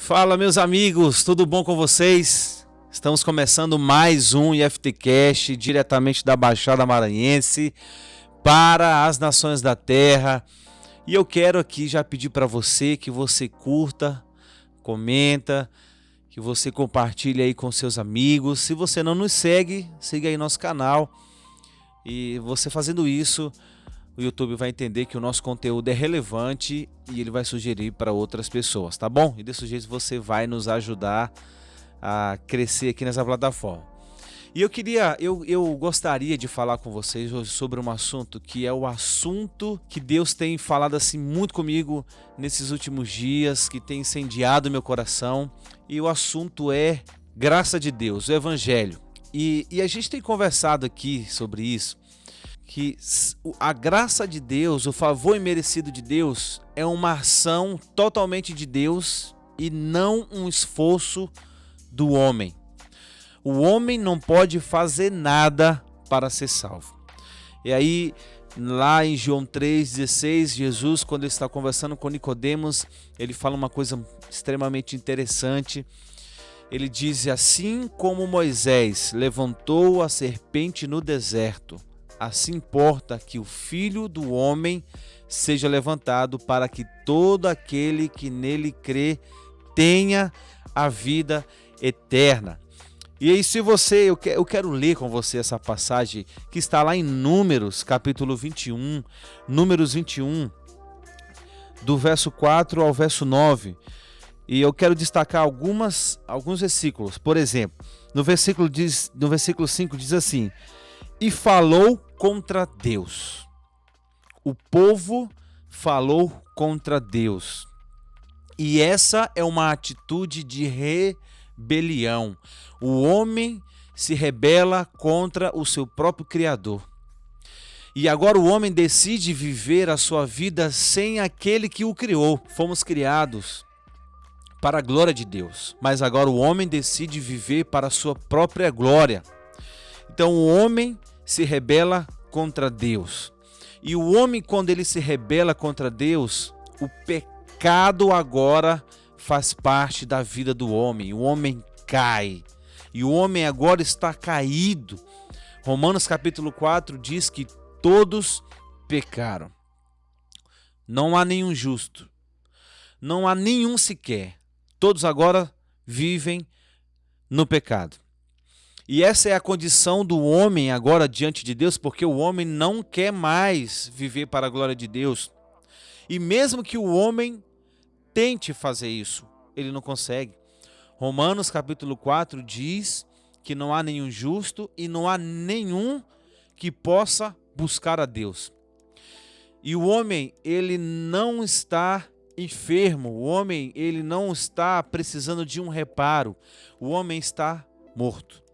Fala, meus amigos, tudo bom com vocês? Estamos começando mais um IFTcast diretamente da Baixada Maranhense para as nações da terra. E eu quero aqui já pedir para você que você curta, comenta, que você compartilhe aí com seus amigos. Se você não nos segue, siga aí nosso canal. E você fazendo isso, o YouTube vai entender que o nosso conteúdo é relevante e ele vai sugerir para outras pessoas, tá bom? E desse jeito você vai nos ajudar a crescer aqui nessa plataforma. E eu gostaria de falar com vocês hoje sobre um assunto que é o assunto que Deus tem falado assim muito comigo nesses últimos dias, que tem incendiado meu coração. E o assunto é graça de Deus, o Evangelho. E a gente tem conversado aqui sobre isso, que a graça de Deus, o favor imerecido de Deus, é uma ação totalmente de Deus e não um esforço do homem. O homem não pode fazer nada para ser salvo. E aí, lá em João 3,16, Jesus, quando ele está conversando com Nicodemos, ele fala uma coisa extremamente interessante. Ele diz: assim como Moisés levantou a serpente no deserto, assim importa que o Filho do Homem seja levantado, para que todo aquele que nele crê tenha a vida eterna. E aí, se você, eu quero ler com você essa passagem que está lá em Números, capítulo 21, Números 21, do verso 4 ao verso 9. E eu quero destacar alguns versículos. Por exemplo, no versículo 5 diz assim: e falou contra Deus. O povo falou contra Deus. E essa é uma atitude de rebelião. O homem se rebela contra o seu próprio Criador. E agora o homem decide viver a sua vida sem aquele que o criou. Fomos criados para a glória de Deus, mas agora o homem decide viver para a sua própria glória. Então o homem se rebela contra Deus. E o homem, quando ele se rebela contra Deus, o pecado agora faz parte da vida do homem. O homem cai. E o homem agora está caído. Romanos capítulo 4 diz que todos pecaram. Não há nenhum justo. Não há nenhum sequer. Todos agora vivem no pecado. E essa é a condição do homem agora diante de Deus, porque o homem não quer mais viver para a glória de Deus. E mesmo que o homem tente fazer isso, ele não consegue. Romanos capítulo 4 diz que não há nenhum justo e não há nenhum que possa buscar a Deus. E o homem, ele não está enfermo, o homem, ele não está precisando de um reparo, o homem está morto.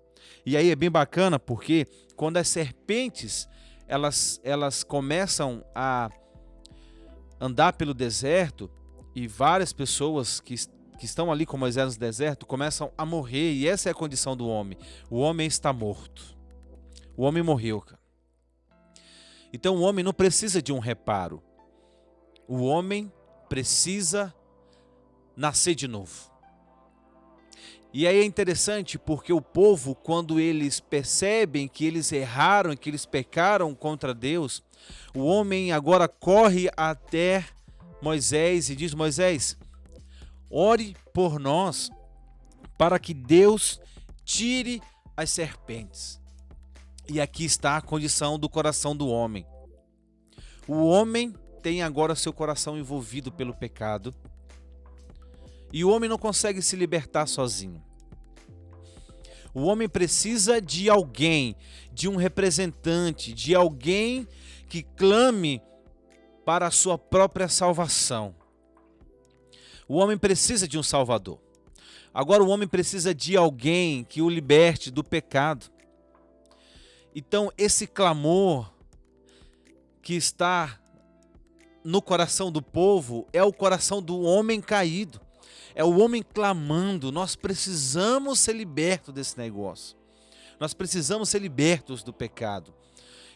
E aí é bem bacana, porque quando as serpentes elas começam a andar pelo deserto, e várias pessoas que estão ali com Moisés no deserto começam a morrer, e essa é a condição do homem. O homem está morto. O homem morreu, cara. Então o homem não precisa de um reparo. O homem precisa nascer de novo. E aí é interessante porque o povo, quando eles percebem que eles erraram, que eles pecaram contra Deus, o homem agora corre até Moisés e diz: Moisés, ore por nós para que Deus tire as serpentes. E aqui está a condição do coração do homem. O homem tem agora seu coração envolvido pelo pecado. E o homem não consegue se libertar sozinho. O homem precisa de alguém, de um representante, de alguém que clame para a sua própria salvação. O homem precisa de um Salvador. Agora o homem precisa de alguém que o liberte do pecado. Então esse clamor que está no coração do povo é o coração do homem caído. É o homem clamando: nós precisamos ser libertos desse negócio. Nós precisamos ser libertos do pecado.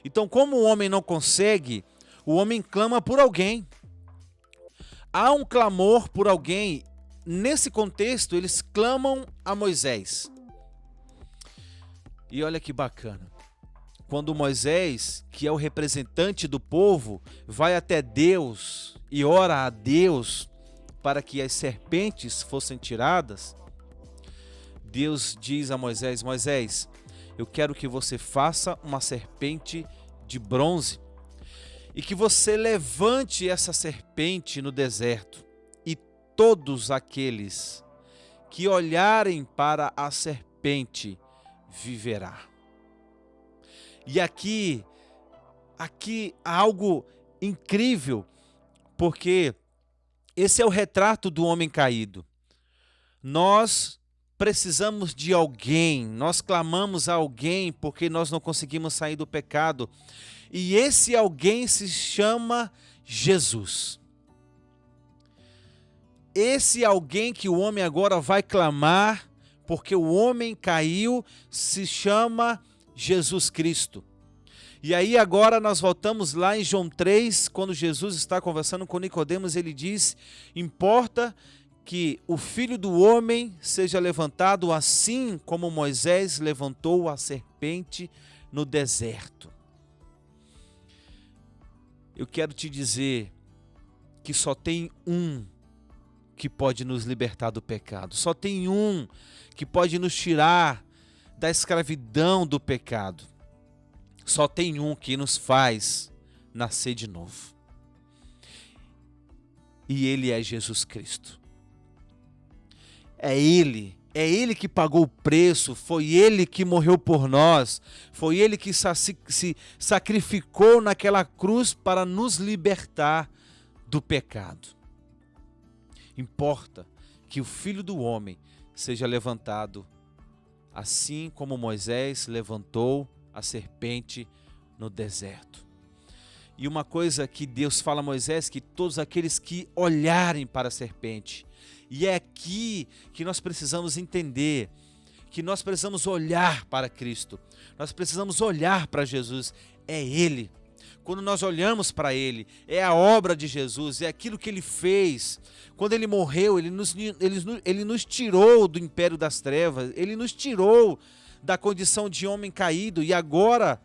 Então, como o homem não consegue, o homem clama por alguém. Há um clamor por alguém nesse contexto, eles clamam a Moisés. E olha que bacana. Quando Moisés, que é o representante do povo, vai até Deus e ora a Deus para que as serpentes fossem tiradas, Deus diz a Moisés: Moisés, eu quero que você faça uma serpente de bronze e que você levante essa serpente no deserto, e todos aqueles que olharem para a serpente viverá. E aqui há algo incrível, porque esse é o retrato do homem caído. Nós precisamos de alguém, nós clamamos a alguém porque nós não conseguimos sair do pecado. E esse alguém se chama Jesus. Esse alguém que o homem agora vai clamar, porque o homem caiu, se chama Jesus Cristo. E aí agora nós voltamos lá em João 3, quando Jesus está conversando com Nicodemos, ele diz: importa que o Filho do Homem seja levantado assim como Moisés levantou a serpente no deserto. Eu quero te dizer que só tem um que pode nos libertar do pecado. Só tem um que pode nos tirar da escravidão do pecado. Só tem um que nos faz nascer de novo. E ele é Jesus Cristo. É Ele que pagou o preço, foi Ele que morreu por nós, foi Ele que se sacrificou naquela cruz para nos libertar do pecado. Importa que o Filho do Homem seja levantado, assim como Moisés levantou a serpente no deserto. E uma coisa que Deus fala a Moisés, que todos aqueles que olharem para a serpente, e é aqui que nós precisamos entender, que nós precisamos olhar para Cristo, nós precisamos olhar para Jesus, é Ele. Quando nós olhamos para Ele, é a obra de Jesus, é aquilo que Ele fez. Quando Ele morreu, Ele nos tirou do império das trevas, Ele nos tirou da condição de homem caído, e agora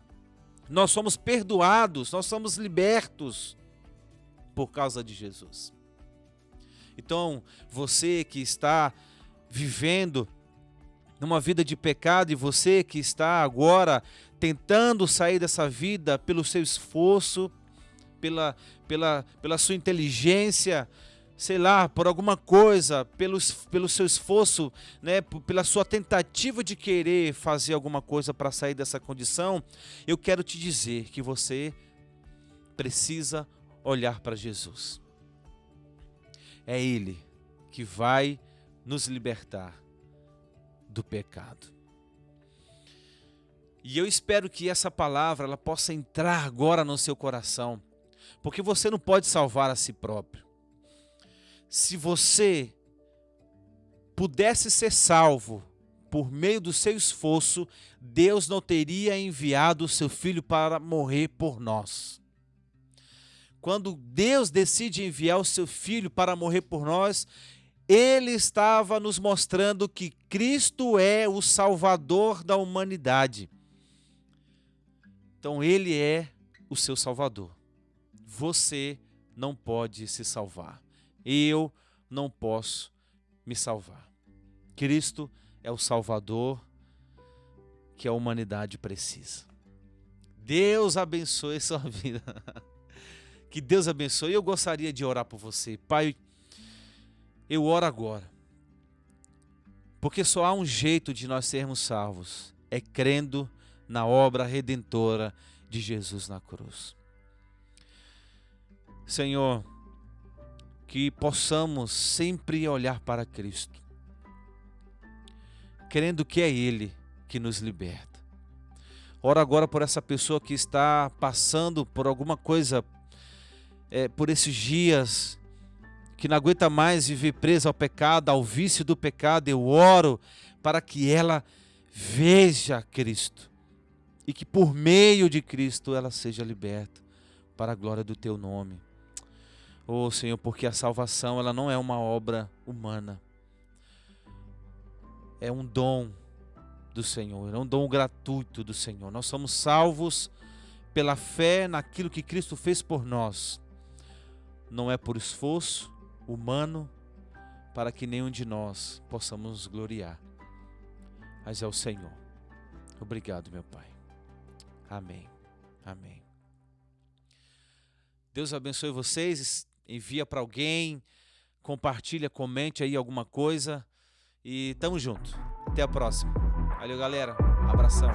nós somos perdoados, nós somos libertos por causa de Jesus. Então, você que está vivendo numa vida de pecado, e você que está agora tentando sair dessa vida pelo seu esforço, pela sua inteligência, sei lá, por alguma coisa, pelo seu esforço, né, pela sua tentativa de querer fazer alguma coisa para sair dessa condição, eu quero te dizer que você precisa olhar para Jesus. É Ele que vai nos libertar do pecado. E eu espero que essa palavra ela possa entrar agora no seu coração, porque você não pode salvar a si próprio. Se você pudesse ser salvo por meio do seu esforço, Deus não teria enviado o seu Filho para morrer por nós. Quando Deus decide enviar o seu Filho para morrer por nós, Ele estava nos mostrando que Cristo é o Salvador da humanidade. Então Ele é o seu Salvador. Você não pode se salvar. Eu não posso me salvar. Cristo é o Salvador que a humanidade precisa. Deus abençoe sua vida. Que Deus abençoe. Eu gostaria de orar por você. Pai, eu oro agora, porque só há um jeito de nós sermos salvos, é crendo na obra redentora de Jesus na cruz. Senhor, que possamos sempre olhar para Cristo, crendo que é Ele que nos liberta. Oro agora por essa pessoa que está passando por alguma coisa, por esses dias, que não aguenta mais viver presa ao pecado, ao vício do pecado. Eu oro para que ela veja Cristo e que por meio de Cristo ela seja liberta para a glória do Teu nome. Oh Senhor, porque a salvação ela não é uma obra humana, é um dom do Senhor, é um dom gratuito do Senhor. Nós somos salvos pela fé naquilo que Cristo fez por nós. Não é por esforço humano para que nenhum de nós possamos nos gloriar, mas é o Senhor. Obrigado, meu Pai. Amém. Amém. Deus abençoe vocês. Envia para alguém, compartilha, comente aí alguma coisa e tamo junto. Até a próxima. Valeu, galera. Abração.